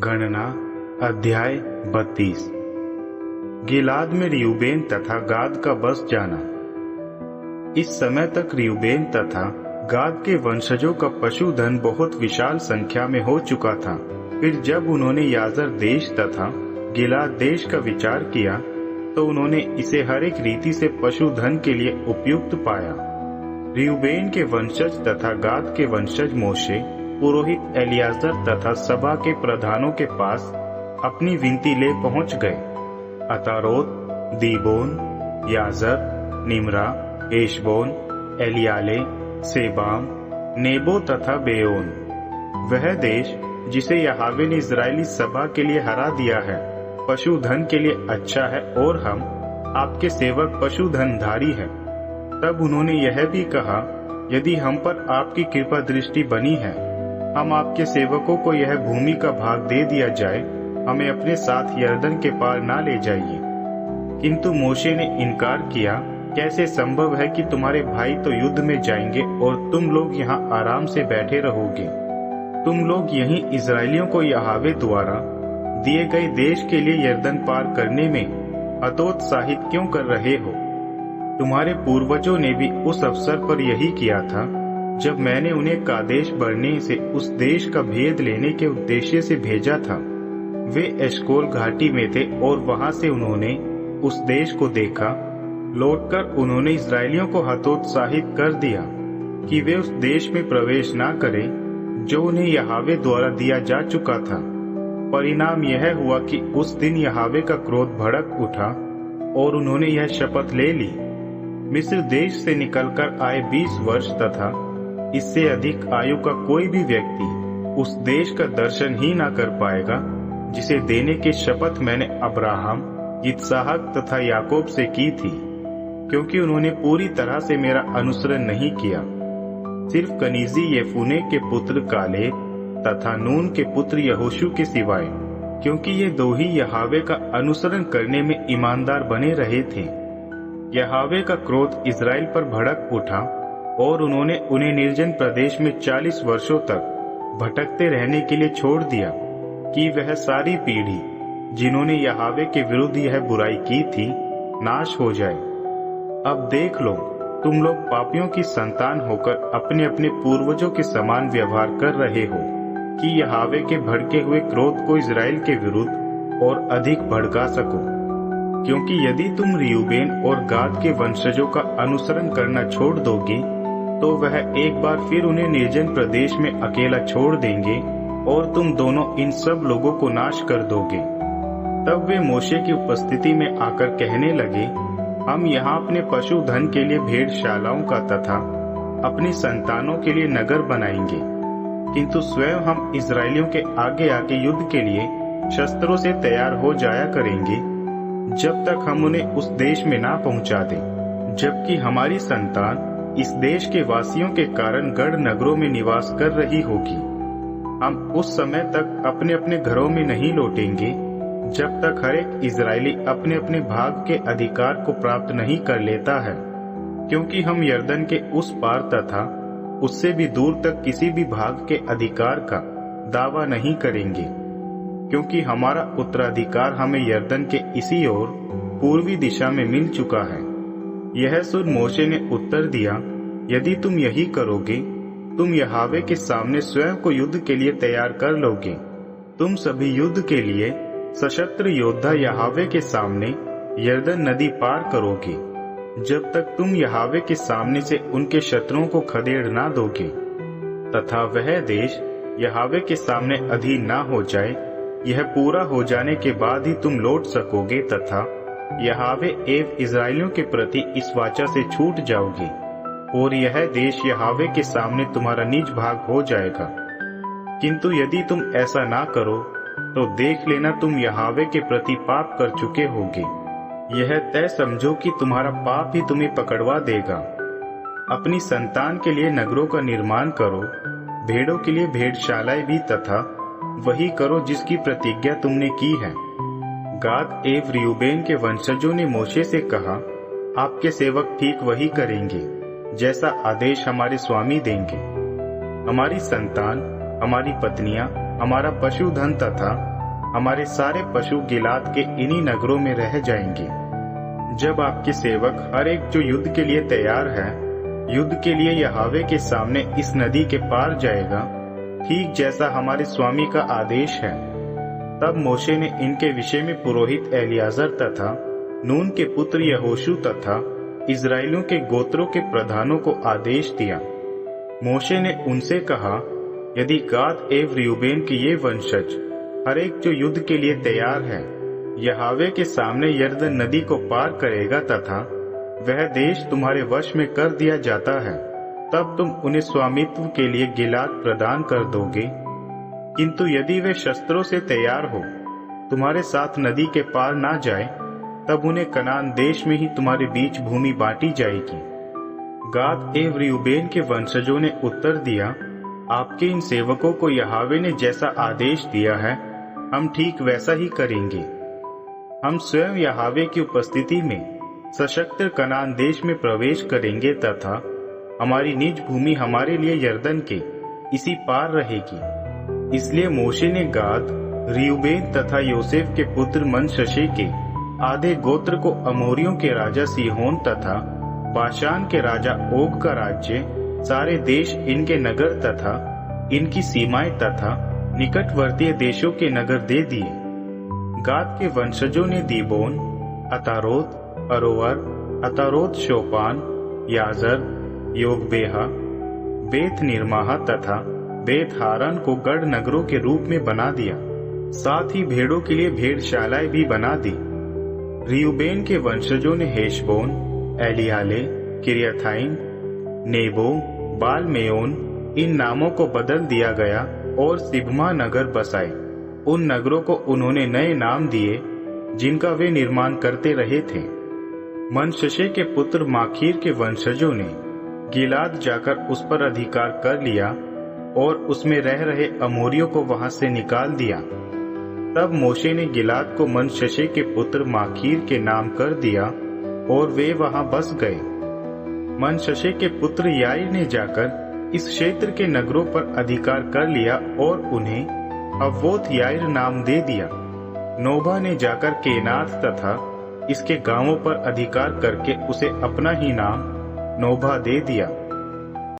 गणना अध्याय 32। गिलाद में रियूबेन तथा गाद का बस जाना। इस समय तक रियूबेन तथा गाद के वंशजों का पशुधन बहुत विशाल संख्या में हो चुका था। फिर जब उन्होंने याजर देश तथा गिलाद देश का विचार किया तो उन्होंने इसे हर एक रीति से पशुधन के लिए उपयुक्त पाया। रियूबेन के वंशज तथा गाद के वंशज मोशे पुरोहित एलियाजर तथा सभा के प्रधानों के पास अपनी विनती ले पहुंच गए। अतारोत, दीबोन, याजर, निमरा, एशबोन, एलियाले, सेबाम, नेबो तथा बेयोन, वह देश जिसे यहोवा ने इजरायली सभा के लिए हरा दिया है, पशुधन के लिए अच्छा है और हम आपके सेवक पशुधनधारी हैं। तब उन्होंने यह भी कहा, यदि हम पर आपकी कृपा दृष्टि बनी है, हम आपके सेवकों को यह भूमि का भाग दे दिया जाए, हमें अपने साथ यरदन के पार ना ले जाइए। किंतु मोशे ने इनकार किया, कैसे संभव है कि तुम्हारे भाई तो युद्ध में जाएंगे और तुम लोग यहाँ आराम से बैठे रहोगे। तुम लोग यहीं इजरायलियों को यहोवा द्वारा दिए गए देश के लिए यरदन पार करने में हतोत्साहित क्यों कर रहे हो? तुम्हारे पूर्वजों ने भी उस अवसर पर यही किया था जब मैंने उन्हें कादेश बरने से उस देश का भेद लेने के उद्देश्य से भेजा था। वे एशकोल घाटी में थे और वहां से उन्होंने उस देश को देखा। लौटकर उन्होंने इजरायलियों को हतोत्साहित कर दिया कि वे उस देश में प्रवेश न करें जो उन्हें यहोवा द्वारा दिया जा चुका था। परिणाम यह हुआ कि उस दिन यहोवा का क्रोध भड़क उठा और उन्होंने यह शपथ ले ली, मिस्र देश से निकलकर आए 20 वर्ष तथा इससे अधिक आयु का कोई भी व्यक्ति उस देश का दर्शन ही ना कर पाएगा जिसे देने की शपथ मैंने अब्राहम, इसहाक तथा याकूब से की थी, क्योंकि उन्होंने पूरी तरह से मेरा अनुसरण नहीं किया। सिर्फ कनीजी यफूने के पुत्र कालेब तथा नून के पुत्र यहोशू के सिवाय, क्योंकि ये दो ही यहोवा का अनुसरण करने में ईमानदार बने रहे थे। यहोवा का क्रोध इजराइल पर भड़क उठा और उन्होंने उन्हें निर्जन प्रदेश में 40 वर्षों तक भटकते रहने के लिए छोड़ दिया कि वह सारी पीढ़ी जिन्होंने यहोवा के विरुद्ध यह बुराई की थी नाश हो जाए। अब देख लो, तुम लोग पापियों की संतान होकर अपने अपने पूर्वजों के समान व्यवहार कर रहे हो कि यहोवा के भड़के हुए क्रोध को इजराइल के विरुद्ध और अधिक भड़का सको। क्योंकि यदि तुम रियूबेन और गाद के वंशजों का अनुसरण करना छोड़ दोगे तो वह एक बार फिर उन्हें निर्जन प्रदेश में अकेला छोड़ देंगे और तुम दोनों इन सब लोगों को नाश कर दोगे। तब वे मोशे की उपस्थिति में आकर कहने लगे, हम यहाँ अपने पशुधन के लिए भेड़शालाओं का तथा अपनी संतानों के लिए नगर बनाएंगे, किंतु स्वयं हम इजरायलियों के आगे आगे युद्ध के लिए शस्त्रों से तैयार हो जाया करेंगे जब तक हम उन्हें उस देश में ना पहुंचा दें, जबकि हमारी संतान इस देश के वासियों के कारण गढ़ नगरों में निवास कर रही होगी। हम उस समय तक अपने अपने घरों में नहीं लौटेंगे जब तक हर एक इजरायली अपने अपने भाग के अधिकार को प्राप्त नहीं कर लेता है, क्योंकि हम यरदन के उस पार तथा उससे भी दूर तक किसी भी भाग के अधिकार का दावा नहीं करेंगे, क्योंकि हमारा उत्तराधिकार हमें यरदन के इसी ओर पूर्वी दिशा में मिल चुका है। यह सुन मोशे ने उत्तर दिया, यदि तुम यही करोगे, तुम यहोवा के सामने स्वयं को युद्ध के लिए तैयार कर लोगे। तुम सभी युद्ध के लिए सशस्त्र योद्धा यहोवा के सामने यरदन नदी पार करोगे, जब तक तुम यहोवा के सामने से उनके शत्रुओं को खदेड़ ना दोगे तथा वह देश यहोवा के सामने अधीन ना हो जाए। यह पूरा हो जाने के बाद ही तुम लौट सकोगे तथा यहोवा एवं इजरायलियों के प्रति इस वाचा से छूट जाओगे और यह देश यहोवा के सामने तुम्हारा निज भाग हो जाएगा। किंतु यदि तुम ऐसा ना करो तो देख लेना, तुम यहोवा के प्रति पाप कर चुके होगे। यह तय समझो कि तुम्हारा पाप ही तुम्हें पकड़वा देगा। अपनी संतान के लिए नगरों का निर्माण करो, भेड़ों के लिए भेड़शालाएं भी तथा वही करो जिसकी प्रतिज्ञा तुमने की है। गाद एवं रियूबेन के वंशजों ने मोशे से कहा, आपके सेवक ठीक वही करेंगे जैसा आदेश हमारे स्वामी देंगे। हमारी संतान, हमारी पत्नियां, हमारा पशुधन तथा हमारे सारे पशु गिलाद के इन्हीं नगरों में रह जाएंगे। जब आपके सेवक हर एक जो युद्ध के लिए तैयार है, युद्ध के लिए यहोवा के सामने इस नदी के पार जाएगा, ठीक जैसा हमारे स्वामी का आदेश है, तब मोशे ने इनके विषय में पुरोहित एलियाजर तथा नून के पुत्र यहोशू तथा इस्राएलियों के गोत्रों के प्रधानों को आदेश दिया। मोशे ने उनसे कहा, यदि गाद एवं रूबेन के ये वंशज हर एक जो युद्ध के लिए तैयार है, यहोवा के सामने यरदन नदी को पार करेगा तथा वह देश तुम्हारे वश में कर दिया जाता है, तब तुम उन्हें स्वामित्व के लिए गिलाद प्रदान कर दोगे। किंतु यदि वे शस्त्रों से तैयार हो, तुम्हारे साथ नदी के पार ना जाए, तब उन्हें कनान देश में ही तुम्हारे बीच भूमि बांटी जाएगी। गाद एवं रूबेन के वंशजों ने उत्तर दिया, आपके इन सेवकों को यहोवा ने जैसा आदेश दिया है, हम ठीक वैसा ही करेंगे। हम स्वयं यहोवा की उपस्थिति में सशक्त कनान देश में प्रवेश करेंगे तथा हमारी निज भूमि हमारे लिए यरदन के इसी पार रहेगी। इसलिए मोशे ने गाद, रूबेन तथा योसेफ के पुत्र मनश्शे के आधे गोत्र को अमोरियों के राजा सीहोन तथा बाशान के राजा ओग का राज्य, सारे देश, इनके नगर तथा इनकी सीमाएं तथा निकटवर्तीय देशों के नगर दे दिए। गाद के वंशजों ने दीबोन, अतारोत, अरोवर, अतारोत शोपान, याजर, योगबेहा, बेत निर्माहा तथा बेत हारन को गढ़ नगरों के रूप में बना दिया। साथ ही भेड़ों के लिए भेड़शालाएं भी बना दी। रूबेन के वंशजों ने हेशबोन, एलियाले, किरियथाइम, नेबो, बाल मेयोन, इन नामों को बदल दिया गया और सिबमा नगर बसाए। उन नगरों को उन्होंने नए नाम दिए जिनका वे निर्माण करते रहे थे। मनश्शे के पुत्र माखीर के वंशजों ने गिलाद जाकर उस पर अधिकार कर लिया और उसमें रह रहे अमोरियों को वहां से निकाल दिया। तब मोशे ने गिलाद को मनश्शे के पुत्र माखीर के नाम कर दिया और वे वहां बस गए। मनश्शे के पुत्र याईर ने जाकर इस क्षेत्र के नगरों पर अधिकार कर लिया और उन्हें अव्वोत याईर नाम दे दिया। नोबा ने जाकर केनात तथा इसके गांवों पर अधिकार करके उसे अपना ही नाम नोबा दे दिया।